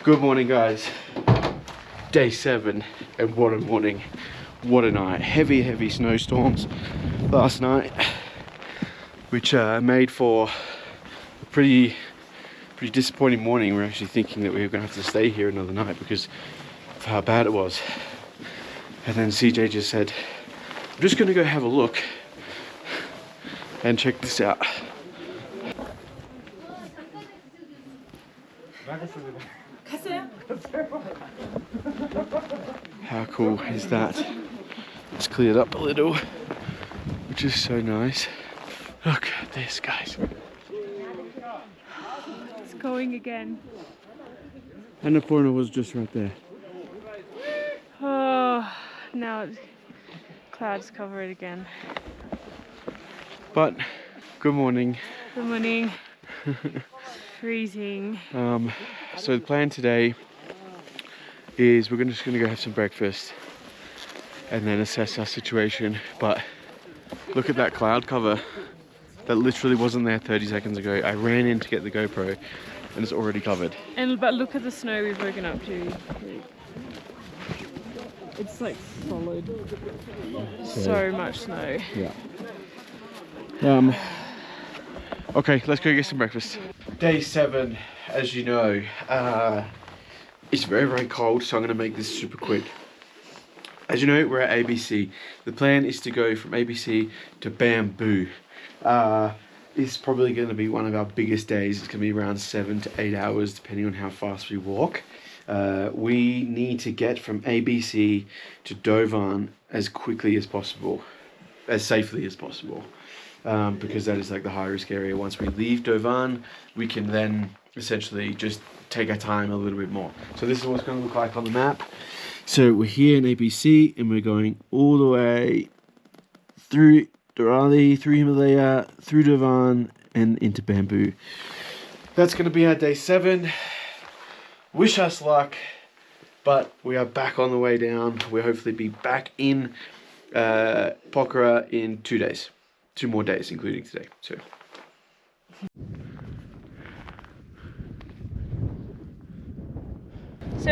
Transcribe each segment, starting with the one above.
Good morning, guys. Day 7, and what a morning, what a night. Heavy snowstorms last night, which made for a pretty disappointing morning. We're actually thinking that we were going to have to stay here another night because of how bad it was. And then CJ just said, I'm just going to go have a look and check this out. How cool is that? It's cleared up a little, which is so nice. Look at this, guys. It's going again. Annapurna was just right there. Oh, now clouds cover it again. But good morning. Good morning. Freezing. So the plan today is we're just gonna go have some breakfast and then assess our situation. But look at that cloud cover. That literally wasn't there 30 seconds ago. I ran in to get the GoPro and it's already covered. But look at the snow we've woken up to. It's like solid. So much snow. Yeah. Okay, let's go get some breakfast. Day 7, as you know, it's very cold, so I'm gonna make this super quick. As you know, we're at ABC. The plan is to go from ABC to Bamboo. It's probably going to be one of our biggest days. It's going to be around 7 to 8 hours, depending on how fast we walk. We need to get from ABC to Dovan as quickly as possible, as safely as possible, because that is like the high risk area. Once we leave Dovan, we can then essentially just take our time a little bit more. So this is what it's going to look like on the map. So we're here in ABC and we're going all the way through Dorali, through Himalaya, through Dovan and into Bamboo. That's going to be our day 7. Wish us luck, but we are back on the way down. We'll hopefully be back in Pokhara in 2 days. 2 more days, including today. So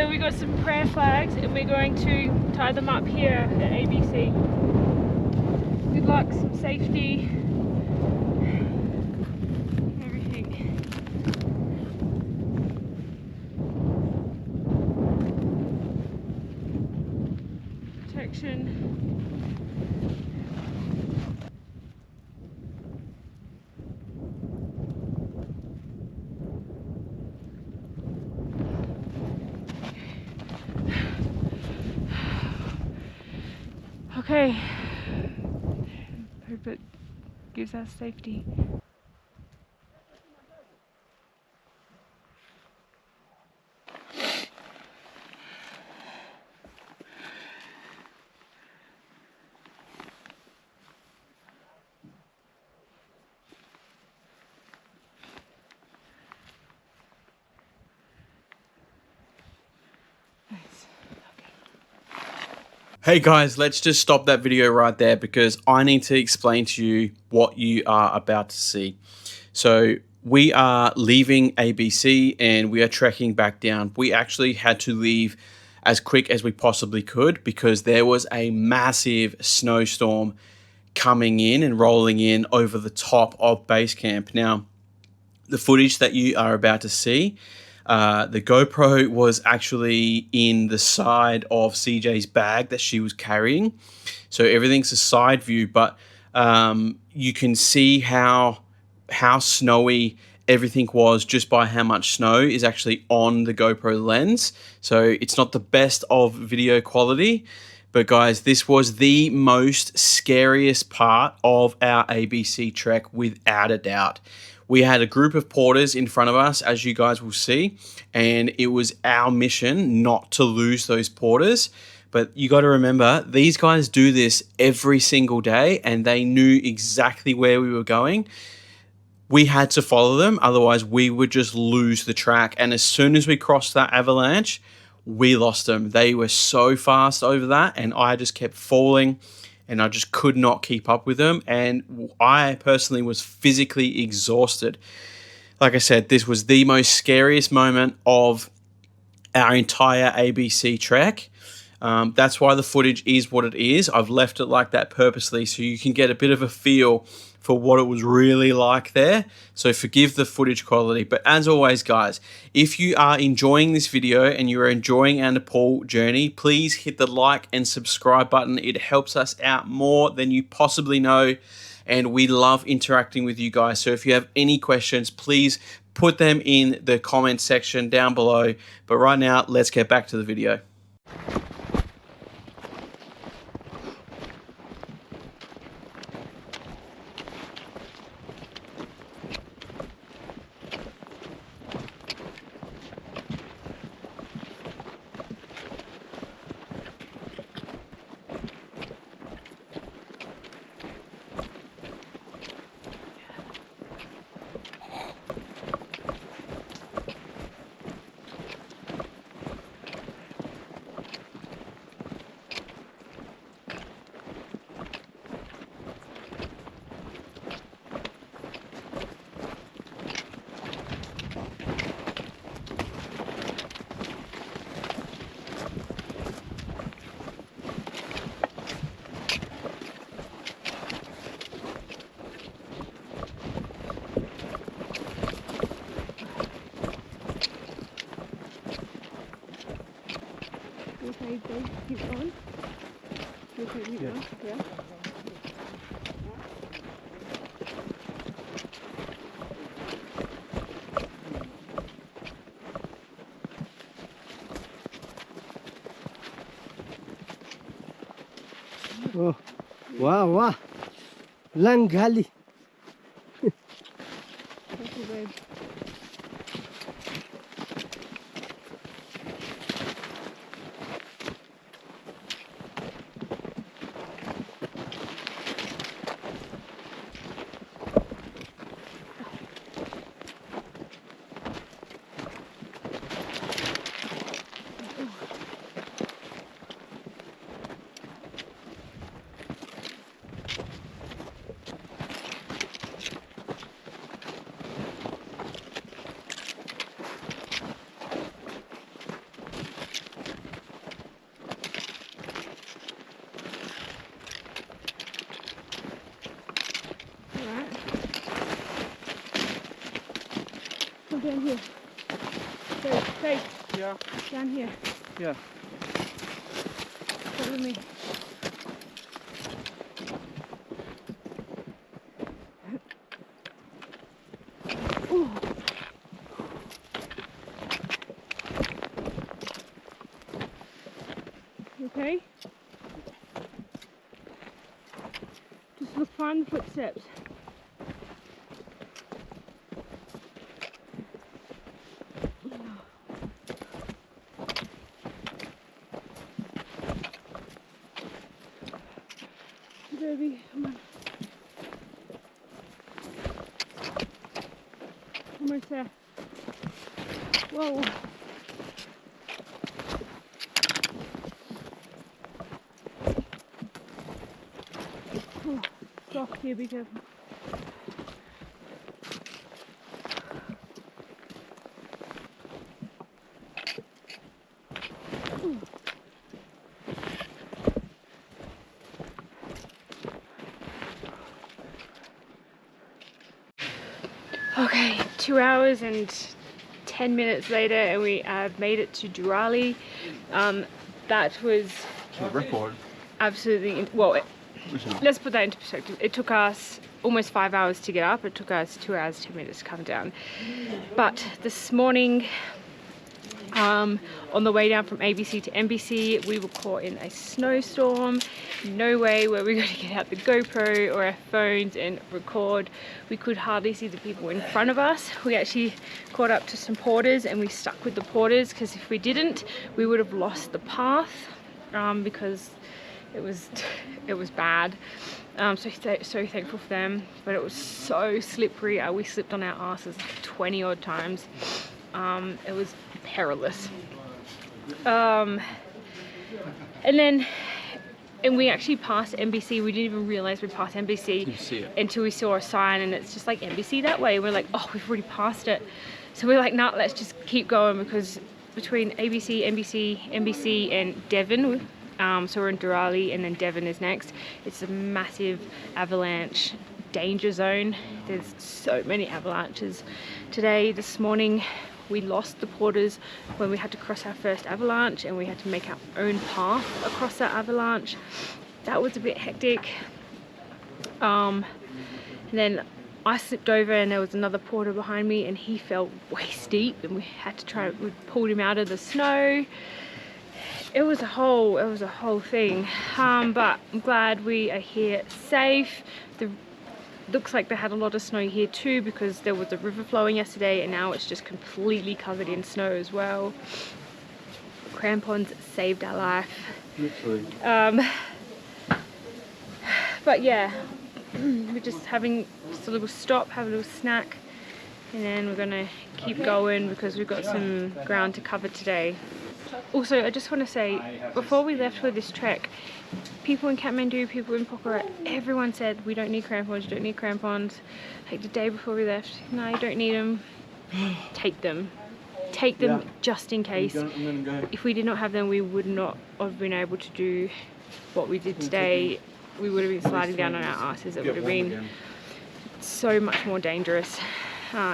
we got some prayer flags and we're going to tie them up here at ABC. Good luck, some safety, everything. Protection. Okay, hope it gives us safety. Hey guys, let's just stop that video right there because I need to explain to you what you are about to see. So we are leaving ABC and we are trekking back down. We actually had to leave as quick as we possibly could because there was a massive snowstorm coming in and rolling in over the top of base camp. Now, the footage that you are about to see, the GoPro was actually in the side of CJ's bag that she was carrying. So everything's a side view, but you can see how snowy everything was just by how much snow is actually on the GoPro lens. So it's not the best of video quality, but guys, this was the most scariest part of our ABC trek without a doubt. We had a group of porters in front of us, as you guys will see, and it was our mission not to lose those porters. But you got to remember, these guys do this every single day, and they knew exactly where we were going. We had to follow them, otherwise we would just lose the track. And as soon as we crossed that avalanche, we lost them. They were so fast over that, and I just kept falling. And I just could not keep up with them. And I personally was physically exhausted. Like I said, this was the most scariest moment of our entire ABC trek. That's why the footage is what it is. I've left it like that purposely so you can get a bit of a feel for what it was really like there. So forgive the footage quality. But as always, guys, if you are enjoying this video and you are enjoying our Nepal journey, please hit the like and subscribe button. It helps us out more than you possibly know. And we love interacting with you guys. So if you have any questions, please put them in the comment section down below. But right now, let's get back to the video. Okay, Dave, keep going. Okay, keep going. Yeah. Oh, wow, wow. Langali. Thank you, babe. Come down here. Hey, Yeah. down here. Yeah. Come with me. Ooh. Okay. Just look, find the footsteps. Baby, come on. Almost there. Whoa. Oh, soft here, be careful. Okay, 2 hours and 10 minutes later, and we have made it to Durali. That was Record. absolutely, well, let's put that into perspective. It took us almost 5 hours to get up. It took us 2 hours, 10 minutes to come down. But this morning, on the way down from ABC to NBC, we were caught in a snowstorm. No way were we going to get out the GoPro or our phones and record. We could hardly see the people in front of us. We actually caught up to some porters and we stuck with the porters, because if we didn't, we would have lost the path, because it was bad. So thankful for them, but it was so slippery. We slipped on our asses 20 odd times. It was perilous. And we actually passed NBC. We didn't even realize we passed NBC until we saw a sign, and it's just like NBC that way. We're like, oh, we've already passed it. So we're like, nah, let's just keep going, because between ABC, NBC and Devon. So we're in Durali and then Devon is next. It's a massive avalanche danger zone. There's so many avalanches. This morning, we lost the porters when we had to cross our first avalanche and we had to make our own path across that avalanche. That was a bit hectic. And then I slipped over and there was another porter behind me and he fell waist deep and we pulled him out of the snow. It was a whole thing. But I'm glad we are here safe. Looks like they had a lot of snow here too because there was a river flowing yesterday and now it's just completely covered in snow as well. Crampons saved our life. Literally. But yeah, we're just having a little stop, have a little snack, and then we're gonna keep going because we've got some ground to cover today. Also, I just want to say, before we left for this trek, people in Kathmandu, people in Pokhara, everyone said we don't need crampons, you don't need crampons. Like the day before we left, no, you don't need them. Take them. Take them just in case. I'm gonna go. If we did not have them, we would not have been able to do what we did today. We would have been sliding down on our asses. It would have been so much more dangerous,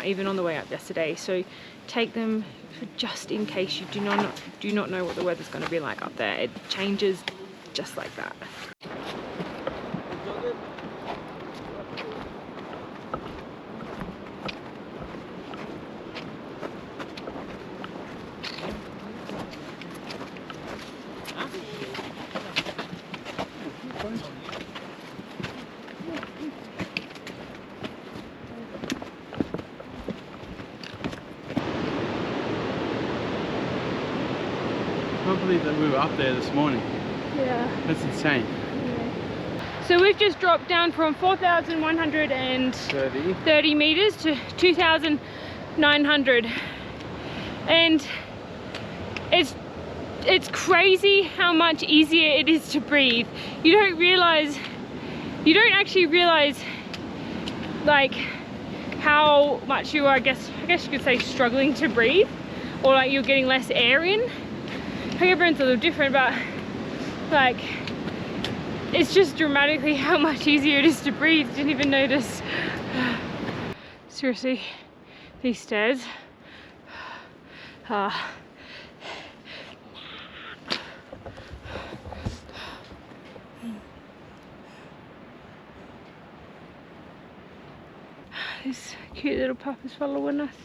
even on the way up yesterday. So take them for just in case you do not know what the weather's going to be like up there. It changes just like that. I can't believe that we were up there this morning. Yeah. That's insane. So we've just dropped down from 4,130 meters to 2,900, and it's crazy how much easier it is to breathe. You don't actually realize like how much you are, I guess you could say, struggling to breathe, or like you're getting less air in. I think everyone's a little different, but like it's just dramatically how much easier it is to breathe. Didn't even notice. Seriously, these stairs. This cute little pup is following us.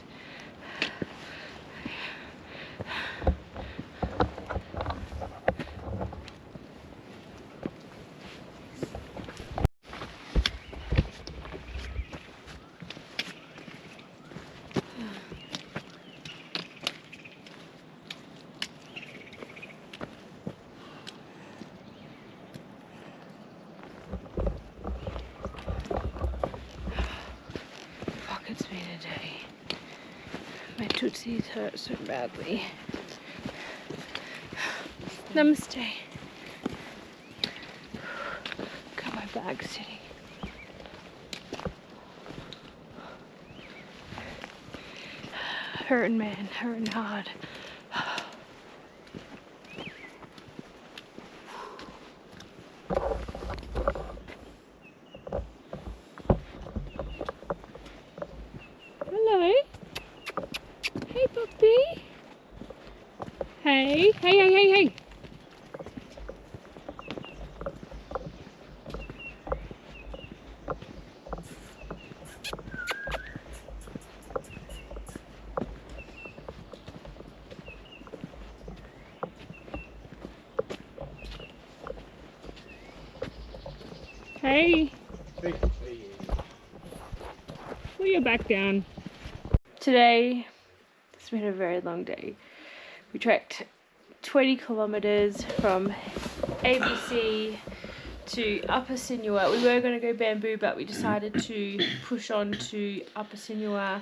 It's been a day. My tootsies hurt so badly. Namaste. Got my bag sitting. Hurting, man, hurting hard. Hello. Hey, puppy. Hey, hey, hey, hey, hey. Hey. Put your back down. Today, it's been a very long day. We trekked 20 kilometers from ABC to Upper Sinua. We were going to go Bamboo, but we decided to push on to Upper Sinua.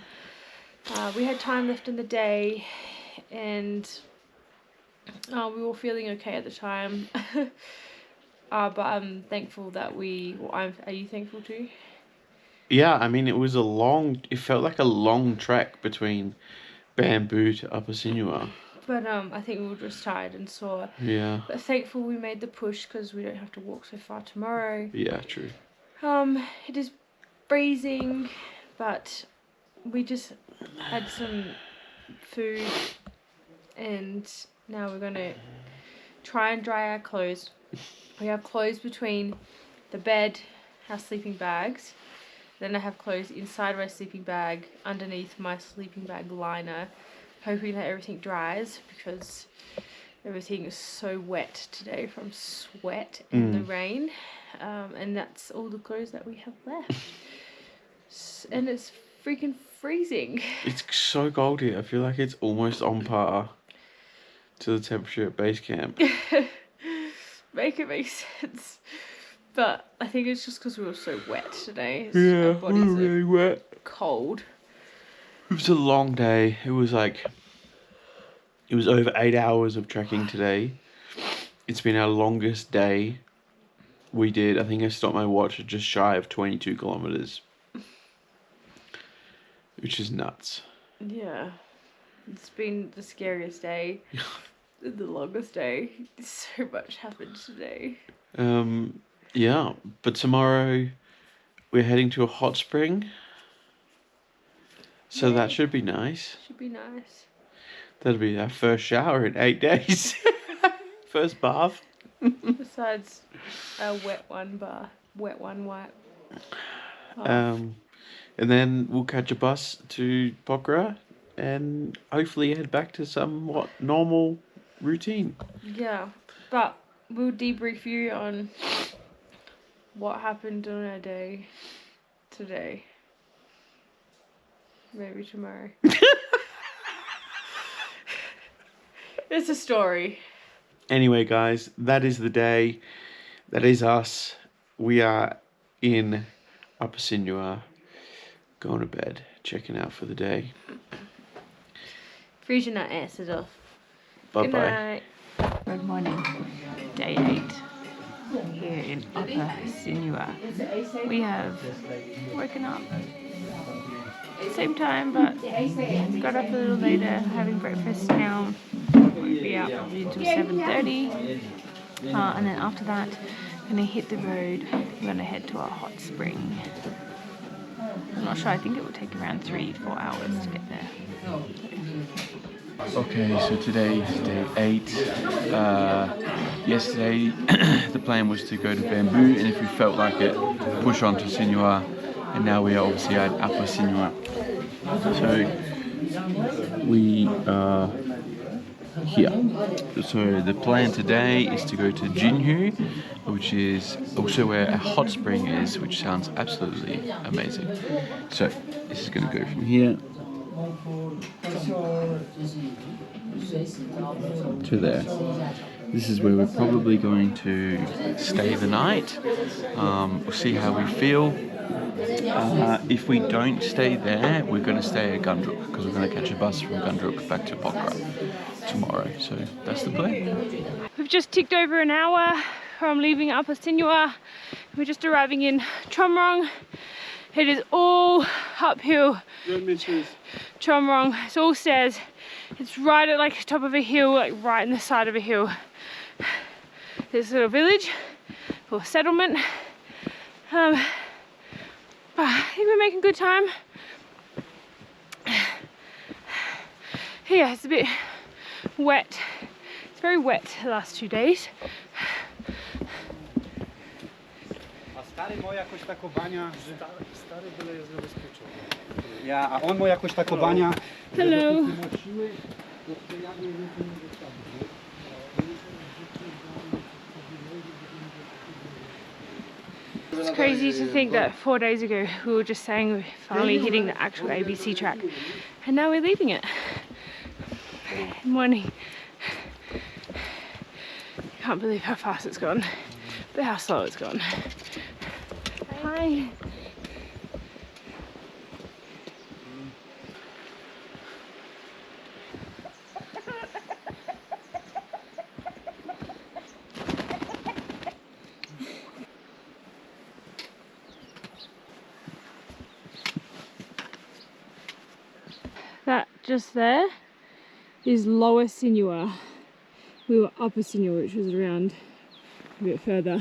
We had time left in the day, and we were feeling okay at the time. But I'm thankful that are you thankful too? Yeah, I mean, it felt like a long trek between Bamboo to Upper Sinua. But I think we were just tired and sore. Yeah. But thankful we made the push because we don't have to walk so far tomorrow. Yeah, true. It is freezing, but we just had some food and now we're gonna try and dry our clothes. We have clothes between the bed, our sleeping bags. Then I have clothes inside my sleeping bag, underneath my sleeping bag liner, hoping that everything dries because everything is so wet today from sweat and the rain. And that's all the clothes that we have left. And it's freaking freezing. It's so cold here. I feel like it's almost on par to the temperature at base camp. Make it make sense. But I think it's just because we were so wet today. Yeah, Our bodies are really wet. cold. It was a long day. It was over 8 hours of trekking today. It's been our longest day. We did, I think I stopped my watch at just shy of 22 kilometers. Which is nuts. Yeah. It's been the scariest day. The longest day. So much happened today. Yeah, but tomorrow we're heading to a hot spring. So Yay. that should be nice. Should be nice. That'll be our first shower in 8 days. First bath. Besides a wet one wipe. And then we'll catch a bus to Pokhara and hopefully head back to somewhat normal routine. Yeah, but we'll debrief you on what happened on our day today. Maybe tomorrow. It's a story. Anyway, guys, that is the day. That is us. We are in Upper Sinua, going to bed, checking out for the day. Freezing our asses off. Bye Good bye. night. Good morning. Day 8 here in Upper Sinua. We have woken up same time, but got up a little later, having breakfast now. Won't be out probably until 7:30. And then after that, I'm gonna hit the road. I'm gonna head to our hot spring. I'm not sure. I think it will take around 3 to 4 hours to get there. Okay, so today is day 8. Yesterday the plan was to go to Bamboo, and if we felt like it, push on to Sinua, and now we are obviously at Upper Sinua. So we are here. So the plan today is to go to Jhinu, which is also where a hot spring is, which sounds absolutely amazing. So this is going to go from here to there. This is where we're probably going to stay the night. We'll see how we feel. If we don't stay there, we're going to stay at Gundruk because we're going to catch a bus from Gundruk back to Pokhara tomorrow. So that's the plan. We've just ticked over an hour from leaving Upper Sinua. We're just arriving in Chomrong. It is all uphill. Chomrong, it's all stairs. It's right at like the top of a hill, like right in the side of a hill. This little village or settlement. But I think we're making good time. Yeah, it's a bit wet. It's very wet the last 2 days. Stary ma jakoś tak bania, że... Stary byle jest zabezpieczony. Ja, a on ma jakoś tak bania... Hello. It's crazy to think that 4 days ago we were just saying we're finally hitting the actual ABC track, and now we're leaving it. Morning. Can't believe how fast it's gone, but how slow it's gone. Hi. That just there is Lower Sinua. We were Upper Sinua, which was around a bit further.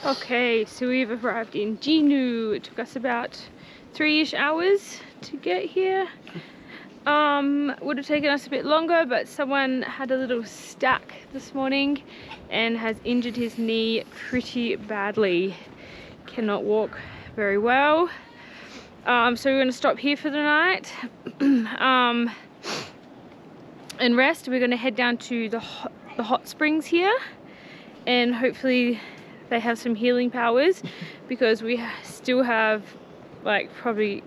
Okay, so we've arrived in Jhinu. It took us about 3-ish hours to get here. Would have taken us a bit longer, but someone had a little stack this morning and has injured his knee pretty badly. Cannot walk very well. So we're going to stop here for the night and rest. We're going to head down to the hot springs here, and hopefully they have some healing powers, because we still have like probably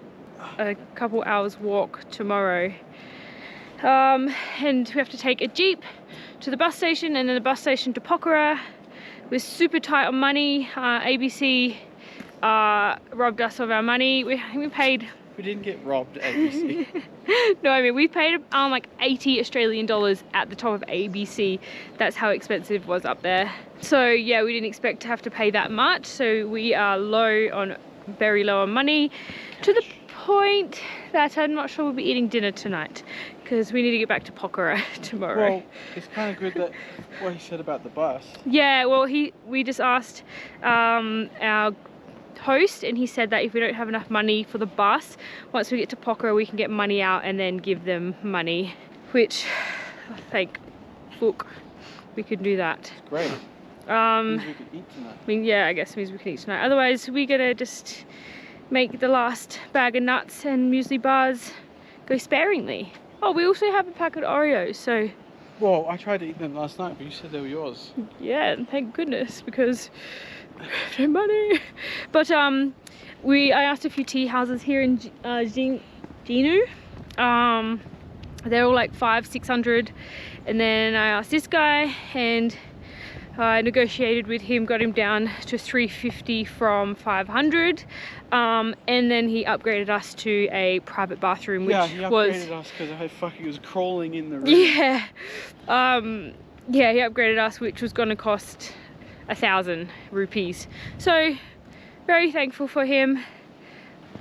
a couple hours walk tomorrow. And we have to take a jeep to the bus station, and then the bus station to Pokhara. We're super tight on money. ABC robbed us of our money. We paid... We didn't get robbed, ABC. No, I mean, we paid like 80 Australian dollars at the top of ABC. That's how expensive it was up there. So yeah, we didn't expect to have to pay that much. So we are very low on money, to the point that I'm not sure we'll be eating dinner tonight, because we need to get back to Pokhara tomorrow. Well, it's kind of good that what he said about the bus. Yeah, well, we just asked our host, and he said that if we don't have enough money for the bus, once we get to Pokhara we can get money out and then give them money, which thank fuck we could do that. Great. Means we could eat tonight. I mean, yeah, I guess it means we can eat tonight. Otherwise we're gonna just make the last bag of nuts and muesli bars go sparingly. Oh, we also have a packet of Oreos, so... Well, I tried to eat them last night, but you said they were yours. Yeah, thank goodness, because I have no money. But I asked a few tea houses here in Jhinu. They're all like 500-600, and then I asked this guy, and I negotiated with him, got him down to 350 from 500, and then he upgraded us to a private bathroom, which yeah, he upgraded us because I fucking was crawling in the room. Yeah, yeah, he upgraded us, which was going to cost 1,000 rupees. So very thankful for him,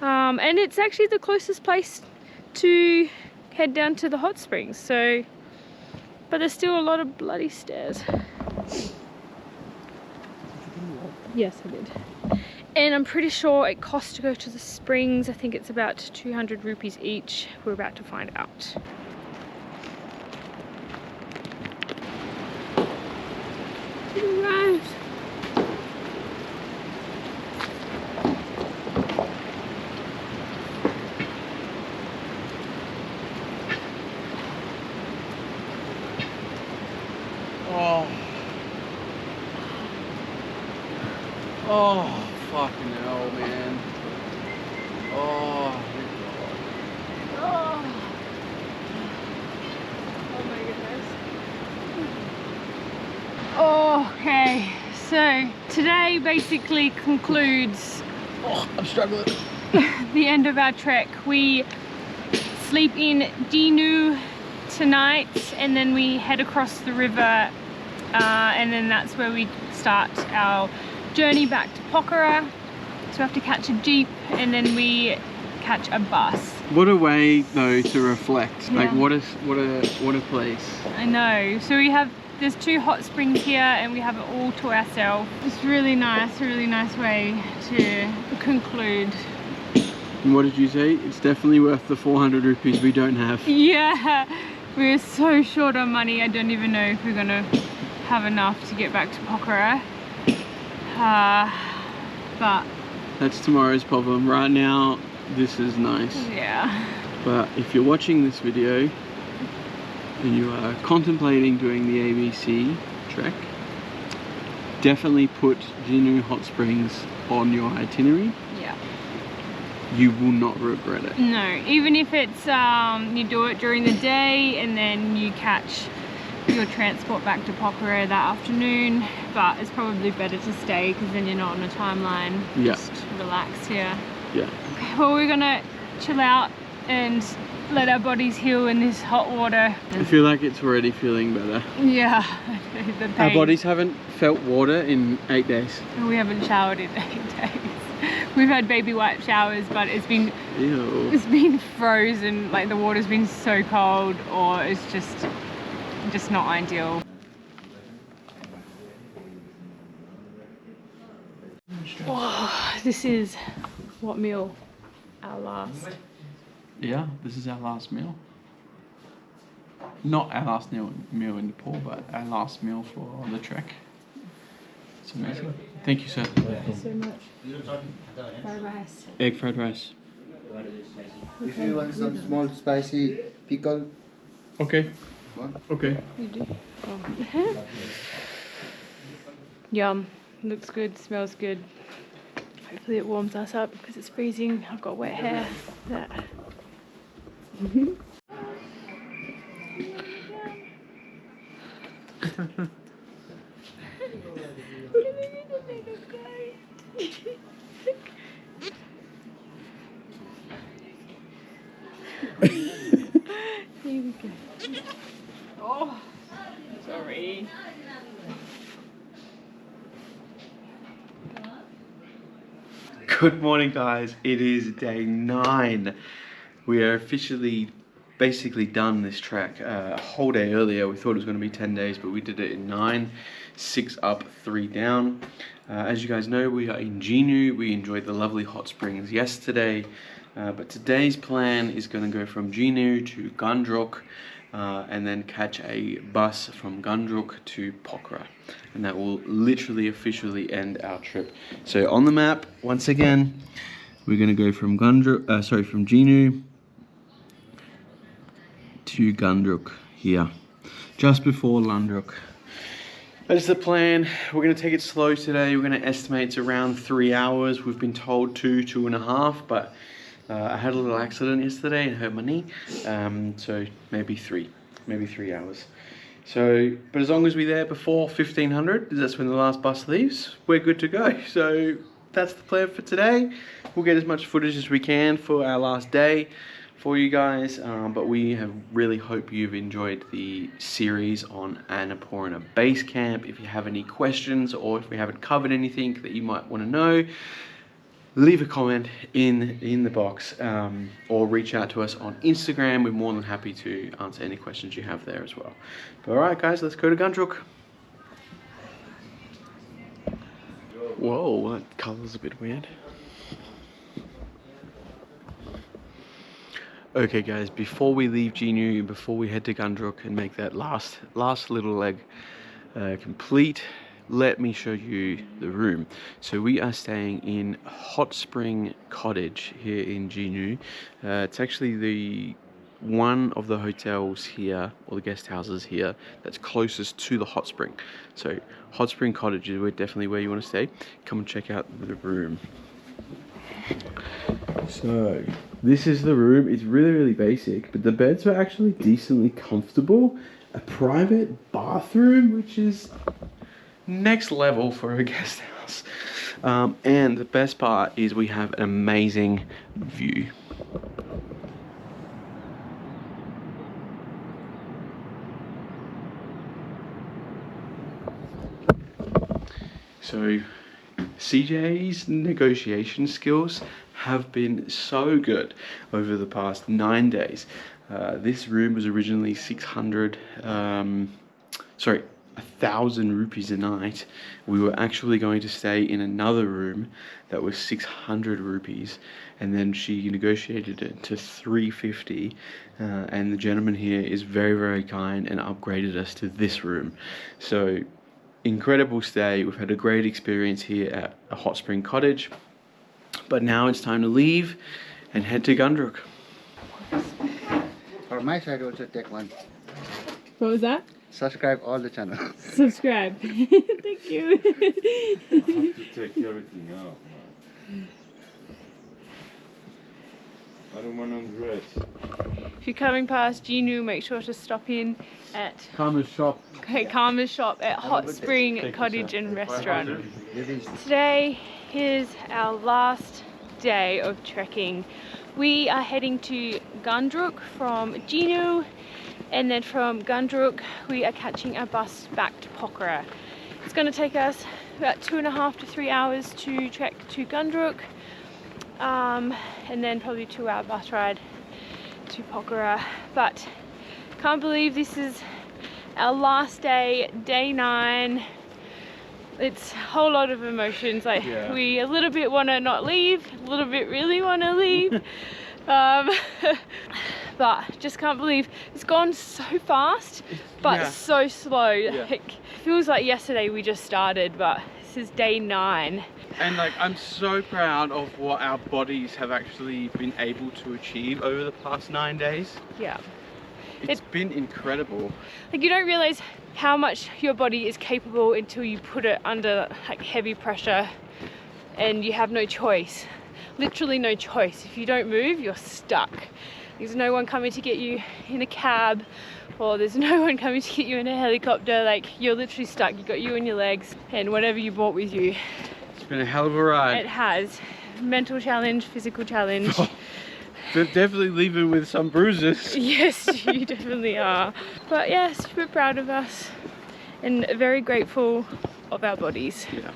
and it's actually the closest place to head down to the hot springs. So, but there's still a lot of bloody stairs. Yes, I did. And I'm pretty sure it costs to go to the springs. I think it's about 200 rupees each. We're about to find out. Right. Oh. Oh, fucking hell, man. Oh, Oh my goodness. Okay, so today basically concludes I'm struggling. the end of our trek. We sleep in Jhinu tonight, and then we head across the river, and then that's where we start our journey back to Pokhara. So we have to catch a jeep, and then we catch a bus. What a way though to reflect. Yeah. Like what a place. I know. So there's 2 hot springs here, and we have it all to ourselves. It's really nice, a really nice way to conclude. And what did you say? It's definitely worth the 400 rupees we don't have. Yeah, we're so short on money. I don't even know if we're gonna have enough to get back to Pokhara. But that's tomorrow's problem. Right now, this is nice. Yeah. But if you're watching this video and you are contemplating doing the ABC trek, definitely put Jhinu Hot Springs on your itinerary, Yeah. you will not regret it. No, even if it's you do it during the day and then you catch your transport back to Pokhara that afternoon, but it's probably better to stay because then you're not on a timeline. Yeah. Just relax here. Yeah. Well, we're gonna chill out and let our bodies heal in this hot water. I feel like it's already feeling better. Yeah, the pain. Our bodies haven't felt water in 8 days. We haven't showered in 8 days. We've had baby wipe showers, but it's been frozen. Like the water's been so cold, or it's just not ideal. Oh, this is what meal? Our last. Yeah, this is our last meal. Not our last meal in Nepal, but our last meal for the trek. It's amazing. Thank you, sir. Thank you so much. Fried rice. Egg fried rice. If you want some small spicy pickle, Okay. one. Okay. You do? Oh. Yum. Looks good, smells good. Hopefully it warms us up because it's freezing. I've got wet hair. That. Here we go. Oh, sorry. Good morning, guys. It is day 9. We are officially basically done this trek a whole day earlier. We thought it was going to be 10 days, but we did it in 9. 6 up, 3 down. As you guys know, we are in Jhinu. We enjoyed the lovely hot springs yesterday. But today's plan is going to go from Jhinu to Gundruk and then catch a bus from Gundruk to Pokhara. And that will literally officially end our trip. So on the map, once again, we're going to go from from Jhinu to Gundruk here, just before Landruk. That's the plan. We're going to take it slow today. We're going to estimate it's around 3 hours. We've been told 2.5, but I had a little accident yesterday and hurt my knee, so maybe 3 hours. So, but as long as we're there before 1500, that's when the last bus leaves, we're good to go. So that's the plan for today. We'll get as much footage as we can for our last day for you guys, but we have really hope you've enjoyed the series on Annapurna Base Camp. If you have any questions or if we haven't covered anything that you might want to know, leave a comment in the box or reach out to us on Instagram. We're more than happy to answer any questions you have there as well. But all right, guys, let's go to Gundruk. Whoa, that color's a bit weird. Okay, guys, before we leave Jhinu, before we head to Gundruk and make that last little leg complete, let me show you the room. So we are staying in Hot Spring Cottage here in Jhinu. It's actually the one of the hotels here, or the guest houses here, that's closest to the hot spring. So Hot Spring Cottage is definitely where you want to stay. Come and check out the room. So this is the room. It's really basic, but the beds are actually decently comfortable. A private bathroom, which is next level for a guest house. And the best part is we have an amazing view. So CJ's negotiation skills have been so good over the past 9 days. This room was originally 1,000 rupees a night. We were actually going to stay in another room that was 600 rupees, and then she negotiated it to 350, and the gentleman here is very kind and upgraded us to this room. So incredible stay. We've had a great experience here at a Hot Spring Cottage, but now it's time to leave and head to Gundruk. For my side also take one. What was that? subscribe all the channel. Subscribe. Thank you. To take everything out. I don't want to undress. If you're coming past Jhinu, make sure to stop in at Karma's shop. Karma's shop at Hot Spring Cottage and Restaurant. Today is our last day of trekking. We are heading to Gundruk from Jhinu, and then from Gundruk we are catching a bus back to Pokhara. It's going to take us about 2.5 to 3 hours to trek to Gundruk, and then probably 2-hour bus ride to Pokhara. But can't believe this is our last day, day 9. It's a whole lot of emotions. Like, we a little bit want to not leave, a little bit really want to leave. But just can't believe it's gone so fast, but so slow. Like, feels like yesterday we just started, but this is day 9. And like, I'm so proud of what our bodies have actually been able to achieve over the past 9 days. Yeah. It's been incredible. Like, you don't realize how much your body is capable until you put it under like heavy pressure and you have no choice. Literally no choice. If you don't move, you're stuck. There's no one coming to get you in a cab, or there's no one coming to get you in a helicopter. Like, you're literally stuck. You got you and your legs and whatever you brought with you. It's been a hell of a ride. It has. Mental challenge, physical challenge. They're definitely leaving with some bruises. Yes, you definitely are. But yeah, super proud of us and very grateful of our bodies. Yeah.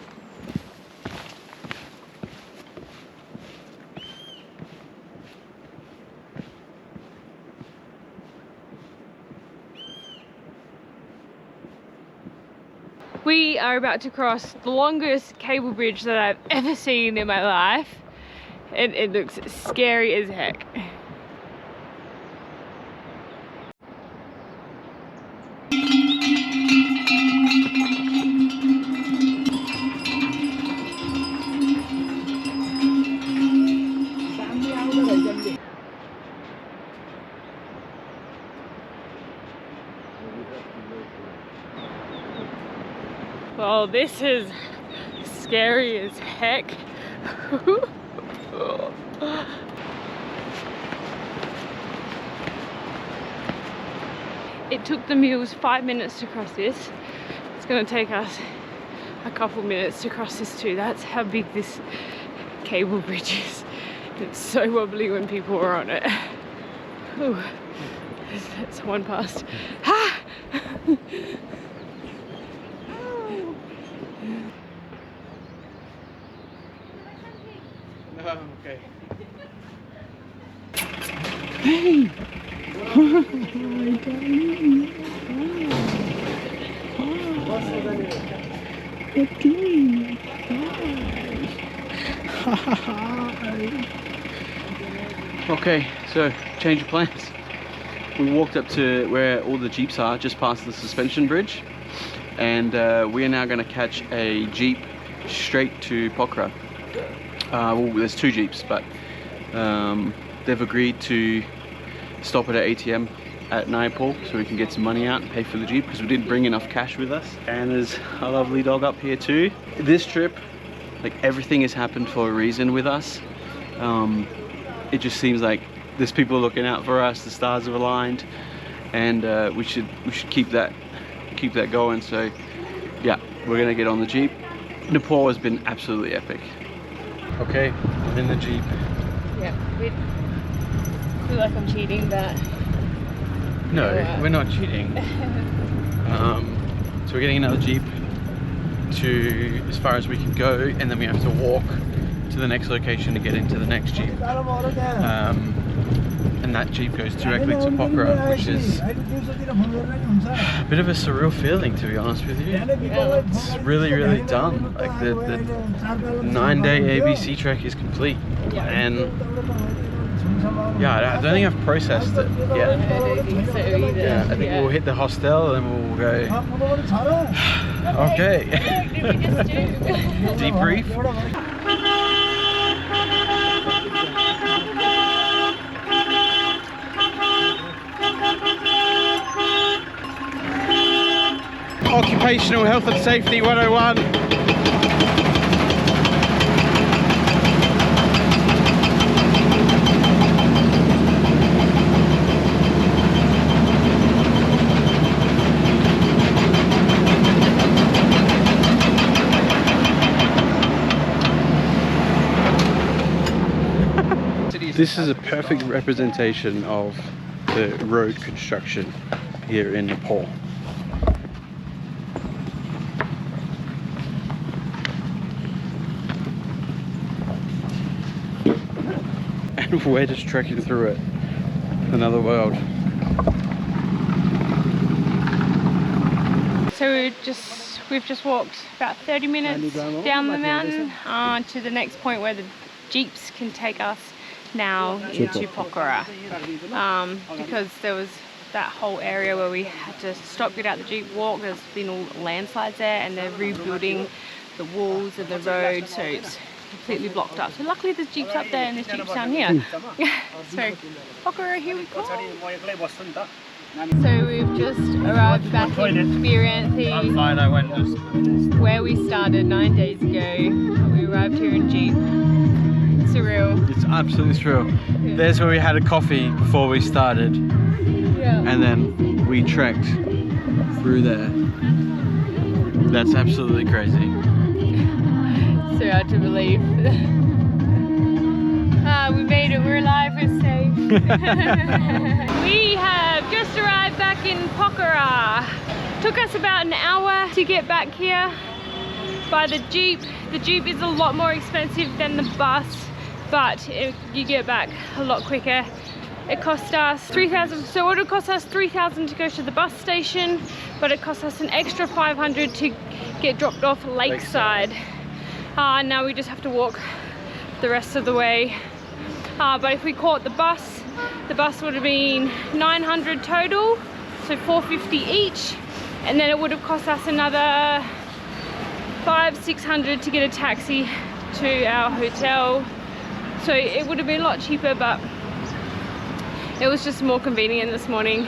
We are about to cross the longest cable bridge that I've ever seen in my life, and it looks scary as heck. Well, this is scary as heck. It took the mules 5 minutes to cross this. It's going to take us a couple minutes to cross this too. That's how big this cable bridge is. It's so wobbly when people are on it. Ooh. That's one past. Ah! Oh, okay. Hey! Okay, so change of plans. We walked up to where all the jeeps are, just past the suspension bridge, and we are now going to catch a jeep straight to Pokhara. Well, there's 2 jeeps, but they've agreed to stop at an ATM at Nepal so we can get some money out and pay for the jeep, because we didn't bring enough cash with us. And there's a lovely dog up here too. This trip, like, everything has happened for a reason with us. It just seems like there's people looking out for us, the stars have aligned, and we should keep that going. So yeah, we're gonna get on the jeep. Nepal has been absolutely epic. Okay, I'm in the jeep. Yeah, I feel like I'm cheating, but no, we're not cheating. So we're getting another jeep to as far as we can go, and then we have to walk to the next location to get into the next jeep. And that jeep goes directly to Pokhara, which is a bit of a surreal feeling, to be honest with you. It's really, really done. Like, the 9-day ABC trek is complete, and yeah, I don't think I've processed it yet. I don't think so either. Yeah, I think we'll hit the hostel and we'll go, okay. Debrief. Occupational Health and Safety 101. This is a perfect representation of the road construction here in Nepal. And we're just trekking through it. Another world. So we've just walked about 30 minutes down the mountain to the next point where the jeeps can take us now into Pokhara, because there was that whole area where we had to stop, get out the jeep, walk. There's been all landslides there and they're rebuilding the walls of the road, so it's completely blocked up. So luckily there's jeeps up there and there's jeeps down here. So Pokhara, here we go. So we've just arrived back in Experience. I'm fine, I went just where we started 9 days ago. We arrived here in jeep. Surreal. It's absolutely surreal. Yeah. There's where we had a coffee before we started. Yeah. And then we trekked through there. That's absolutely crazy. So hard to believe. We made it, we're alive, we're safe. We have just arrived back in Pokhara. Took us about an hour to get back here by the jeep. The jeep is a lot more expensive than the bus, but you get back a lot quicker. It cost us 3,000, so it would have cost us 3,000 to go to the bus station, but it cost us an extra 500 to get dropped off lakeside. Now we just have to walk the rest of the way. But if we caught the bus would have been 900 total, so 450 each, and then it would have cost us another 500-600 to get a taxi to our hotel. So it would have been a lot cheaper, but it was just more convenient this morning.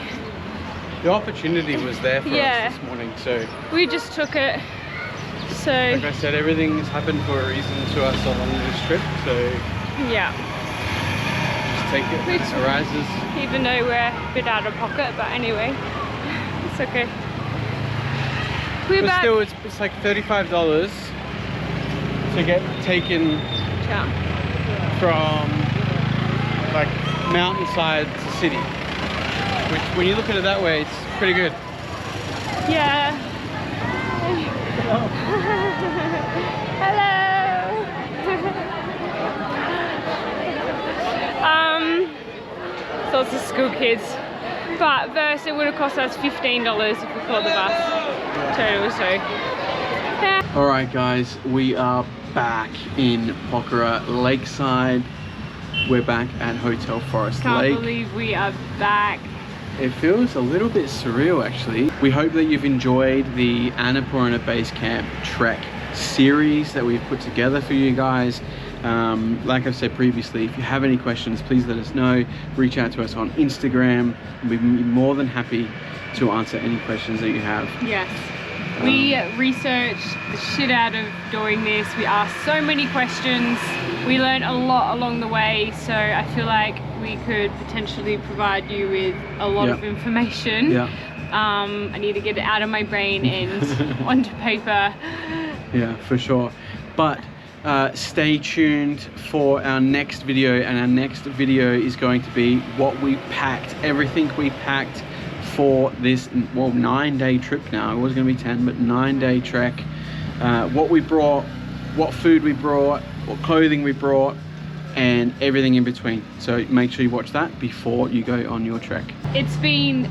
The opportunity was there for us this morning, so we just took it. So like I said, everything has happened for a reason to us along this trip, so yeah, just take it when it arises. Even though we're a bit out of pocket, but anyway, it's okay. We're but back. still, it's like $35 to get taken from like mountainside to city, which when you look at it that way, it's pretty good. Yeah. Hello. So it's the school kids, but first it would have cost us $15 if we caught the bus. Total, so yeah. All right, guys, we are back in Pokhara Lakeside. We're back at Hotel Forest Lake. Can't believe we are back. It feels a little bit surreal, actually. We hope that you've enjoyed the Annapurna Base Camp trek series that we've put together for you guys. Like I've said previously, if you have any questions, please let us know. Reach out to us on Instagram. We'd be more than happy to answer any questions that you have. Yes. We researched the shit out of doing this. We asked so many questions. We learned a lot along the way, so I feel like we could potentially provide you with a lot of information. I need to get it out of my brain and onto paper. Yeah, for sure. But stay tuned for our next video, and our next video is going to be what we packed, everything we packed for this, well, 9-day trip now. It was going to be 10, but 9-day trek. What we brought, what food we brought, what clothing we brought, and everything in between. So make sure you watch that before you go on your trek. It's been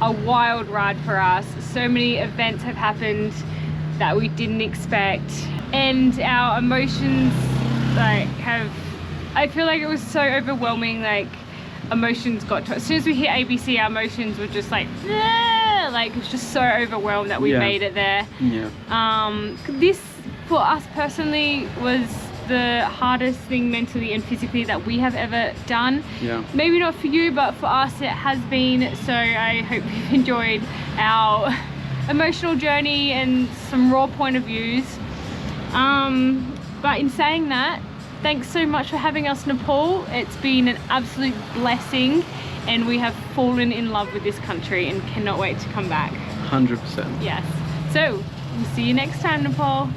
a wild ride for us. So many events have happened that we didn't expect, and our emotions I feel like it was so overwhelming. Like, emotions got to us. As soon as we hit ABC, our emotions were just like it was just so overwhelmed that we made it there. This for us personally was the hardest thing mentally and physically that we have ever done. Maybe not for you, but for us it has been. So I hope you've enjoyed our emotional journey and some raw point of views. But in saying that, thanks so much for having us, Nepal. It's been an absolute blessing, and we have fallen in love with this country and cannot wait to come back. 100%. Yes. So, we'll see you next time, Nepal.